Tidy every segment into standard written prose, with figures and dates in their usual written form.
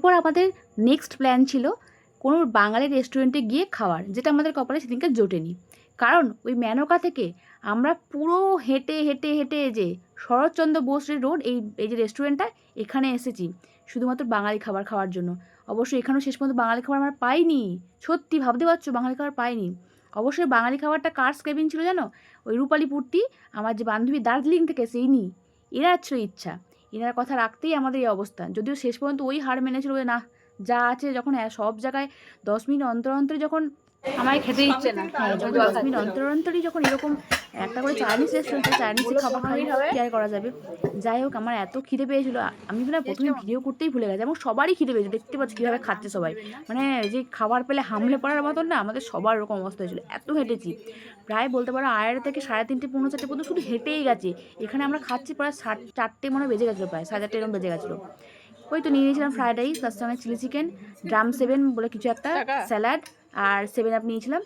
এরপর আমাদের next plan ছিল কোনো বাঙালি রেস্টুরেন্টে গিয়ে খাওয়ার, যেটা আমাদের কপালে সেদিনকে জোটেনি। কারণ ওই মেনকা থেকে আমরা পুরো হেঁটে হেঁটে হেঁটে যে শরৎচন্দ্র বোস রোড, এই যে রেস্টুরেন্টটা, এখানে এসেছি শুধুমাত্র বাঙালি খাবার খাওয়ার জন্য। অবশ্যই এখানেও শেষ পর্যন্ত বাঙালি খাবার আমরা পাইনি। সত্যি ভাবতে পারছো, বাঙালি খাবার পাইনি। অবশ্যই বাঙালি খাবারটা কার ক্রেভিং ছিল জানো? ওই রূপালী পূর্তি, আমার যে বান্ধবী দার্জিলিং থেকে এসে, ইনি, এনার ছিল ইচ্ছা। এনার কথা রাখতেই আমাদের এই অবস্থা। যদিও শেষ পর্যন্ত ওই হার মেনেছিল যে না, যা আছে যখন সব জায়গায় 10 মিনিট অন্তর অন্তরে যখন আমায় খেতে ইচ্ছে না। হ্যাঁ, যখন 10 মিনিট অন্তর অন্তরই যখন এরকম একটা করে চাইনিজ রেস্টুরেন্টে চাইনিজে খাবার খাই, কি আর করা যাবে। যাই হোক, আমার এত খিদে পেয়েছিল, আমি না প্রথমে ভিডিও করতেই ভুলে গেছি। এবং সবারই খিদে পেয়েছিল, দেখতে পাচ্ছি কীভাবে খাচ্ছে সবাই। মানে যে খাবার পেলে হামলে পড়ার মতন না, আমাদের সবার এরকম অবস্থা হয়েছিল। এত হেঁটেছি, প্রায় বলতে পারো 2:30 থেকে 3:30, 4:30 পর্যন্ত শুধু হেঁটেই গেছি। এখানে আমরা খাচ্ছি প্রায় 4:30 মনে হয় বেজে গেছিলো, প্রায় 4:30 এরকম বেজে গেছিলো। ওই তো নিয়ে নিয়েছিলাম ফ্রাইড রাইস, তার সঙ্গে চিলি চিকেন, ড্রাম 7 বলে কিছু একটা, স্যালাড আর 7 আপ নিয়েছিলাম।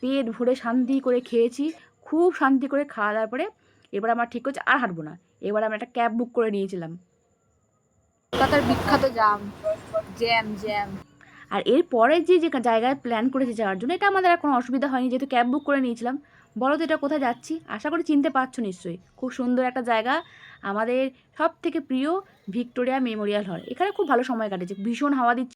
পেট ভরে শান্তি করে খেয়েছি। খুব শান্তি করে খাওয়া দাওয়ার পরে এবার আমার ঠিক হচ্ছে আর হাঁটবো না। এবার আমরা একটা ক্যাব বুক করে নিয়েছিলাম। কলকাতার বিখ্যাত জ্যাম, জ্যাম জ্যাম। আর এরপরে যে যে জায়গায় প্ল্যান করেছে যাওয়ার জন্য, এটা আমাদের আর কোনো অসুবিধা হয়নি, যেহেতু ক্যাব বুক করে নিয়েছিলাম। বলো তো এটা কোথায় যাচ্ছি? আশা করি চিনতে পারছো নিশ্চয়ই। খুব সুন্দর একটা জায়গা, আমাদের সব থেকে প্রিয় ভিক্টোরিয়া মেমোরিয়াল হল। এখানে খুব ভালো সময় কাটেছে, ভীষণ হাওয়া দিচ্ছে।